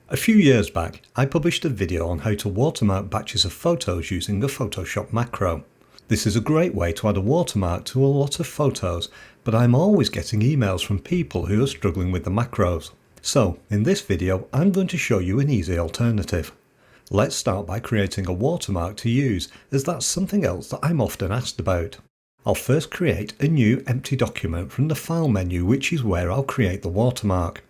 A few years back, I published a video on how to watermark batches of photos using a Photoshop macro. This is a great way to add a watermark to a lot of photos, but I'm always getting emails from people who are struggling with the macros. So, in this video, I'm going to show you an easy alternative. Let's start by creating a watermark to use, as that's something else that I'm often asked about. I'll first create a new empty document from the File menu, which is where I'll create the watermark.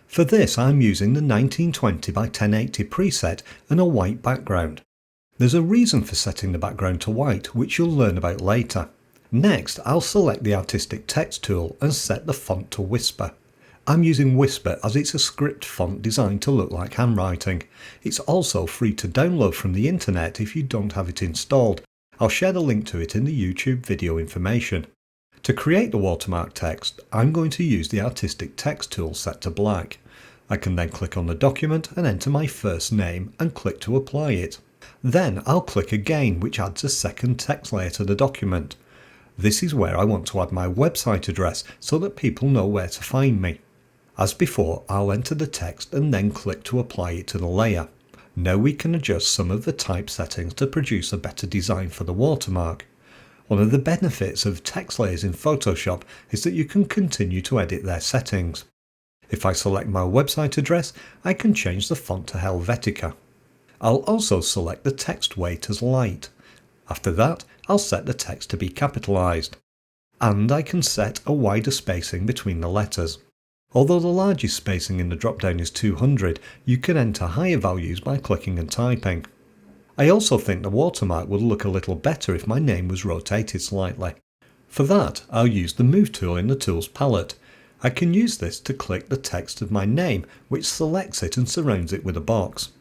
For this, I'm using the 1920 by 1080 preset and a white background. There's a reason for setting the background to white, which you'll learn about later. Next, I'll select the Artistic Text tool and set the font to Whisper. I'm using Whisper as it's a script font designed to look like handwriting. It's also free to download from the internet if you don't have it installed. I'll share the link to it in the YouTube video information. To create the watermark text, I'm going to use the Artistic Text tool set to black. I can then click on the document and enter my first name and click to apply it. Then I'll click again, which adds a second text layer to the document. This is where I want to add my website address so that people know where to find me. As before, I'll enter the text and then click to apply it to the layer. Now we can adjust some of the type settings to produce a better design for the watermark. One of the benefits of text layers in Photoshop is that you can continue to edit their settings. If I select my website address, I can change the font to Helvetica. I'll also select the text weight as light. After that, I'll set the text to be capitalized. And I can set a wider spacing between the letters. Although the largest spacing in the drop-down is 200, you can enter higher values by clicking and typing. I also think the watermark would look a little better if my name was rotated slightly. For that, I'll use the Move tool in the Tools palette. I can use this to click the text of my name, which selects it and surrounds it with a box.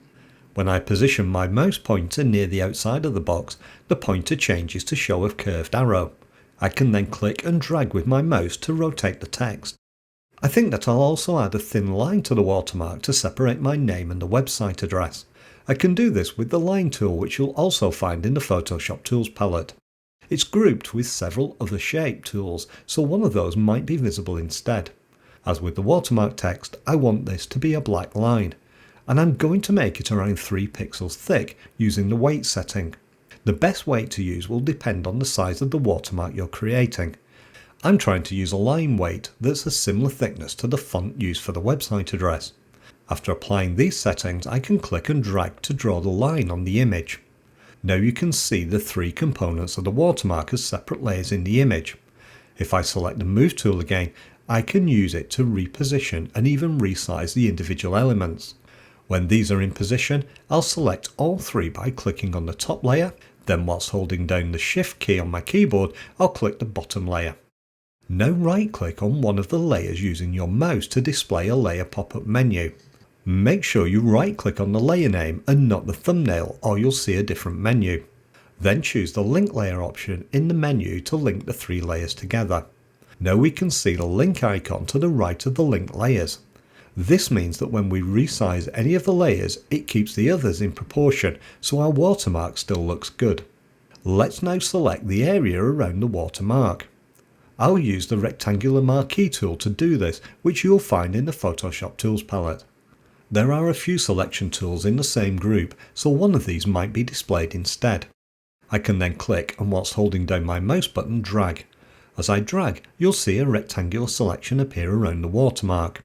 When I position my mouse pointer near the outside of the box, the pointer changes to show a curved arrow. I can then click and drag with my mouse to rotate the text. I think that I'll also add a thin line to the watermark to separate my name and the website address. I can do this with the Line tool, which you'll also find in the Photoshop Tools palette. It's grouped with several other shape tools, so one of those might be visible instead. As with the watermark text, I want this to be a black line, and I'm going to make it around 3 pixels thick using the weight setting. The best weight to use will depend on the size of the watermark you're creating. I'm trying to use a line weight that's a similar thickness to the font used for the website address. After applying these settings, I can click and drag to draw the line on the image. Now you can see the 3 components of the watermark as separate layers in the image. If I select the Move tool again, I can use it to reposition and even resize the individual elements. When these are in position, I'll select all 3 by clicking on the top layer, then whilst holding down the Shift key on my keyboard, I'll click the bottom layer. Now right-click on one of the layers using your mouse to display a layer pop-up menu. Make sure you right-click on the layer name and not the thumbnail, or you'll see a different menu. Then choose the Link Layer option in the menu to link the 3 layers together. Now we can see the link icon to the right of the linked layers. This means that when we resize any of the layers, it keeps the others in proportion, so our watermark still looks good. Let's now select the area around the watermark. I'll use the Rectangular Marquee tool to do this, which you'll find in the Photoshop Tools palette. There are a few selection tools in the same group, so one of these might be displayed instead. I can then click and whilst holding down my mouse button drag. As I drag, you'll see a rectangular selection appear around the watermark.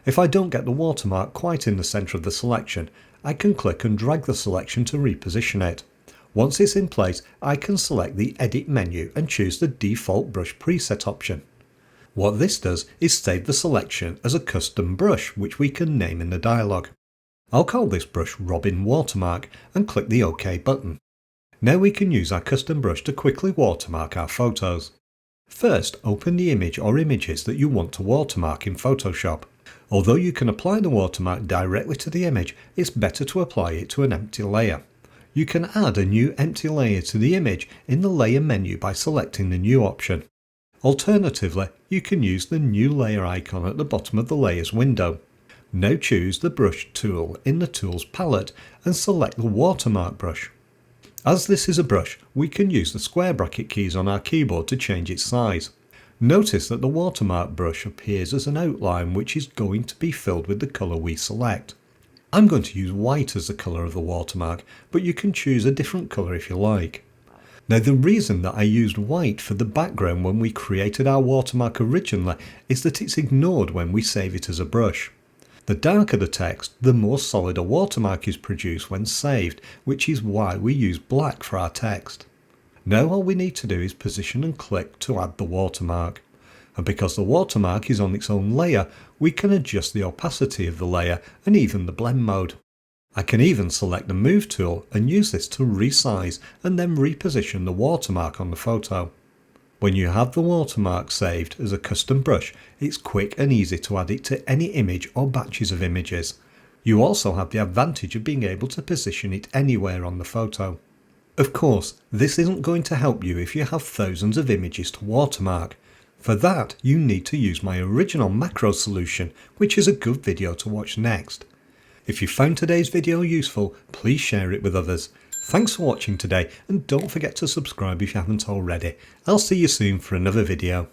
If I don't get the watermark quite in the centre of the selection, I can click and drag the selection to reposition it. Once it's in place, I can select the Edit menu and choose the Default Brush Preset option. What this does is save the selection as a custom brush, which we can name in the dialog. I'll call this brush Robin Watermark and click the OK button. Now we can use our custom brush to quickly watermark our photos. First, open the image or images that you want to watermark in Photoshop. Although you can apply the watermark directly to the image, it's better to apply it to an empty layer. You can add a new empty layer to the image in the Layer menu by selecting the New option. Alternatively, you can use the New Layer icon at the bottom of the Layers window. Now choose the Brush tool in the Tools palette and select the Watermark brush. As this is a brush, we can use the square bracket keys on our keyboard to change its size. Notice that the watermark brush appears as an outline which is going to be filled with the colour we select. I'm going to use white as the colour of the watermark, but you can choose a different colour if you like. Now the reason that I used white for the background when we created our watermark originally is that it's ignored when we save it as a brush. The darker the text, the more solid a watermark is produced when saved, which is why we use black for our text. Now all we need to do is position and click to add the watermark. And because the watermark is on its own layer, we can adjust the opacity of the layer and even the blend mode. I can even select the Move tool and use this to resize and then reposition the watermark on the photo. When you have the watermark saved as a custom brush, it's quick and easy to add it to any image or batches of images. You also have the advantage of being able to position it anywhere on the photo. Of course, this isn't going to help you if you have thousands of images to watermark. For that, you need to use my original macro solution, which is a good video to watch next. If you found today's video useful, please share it with others. Thanks for watching today, and don't forget to subscribe if you haven't already. I'll see you soon for another video.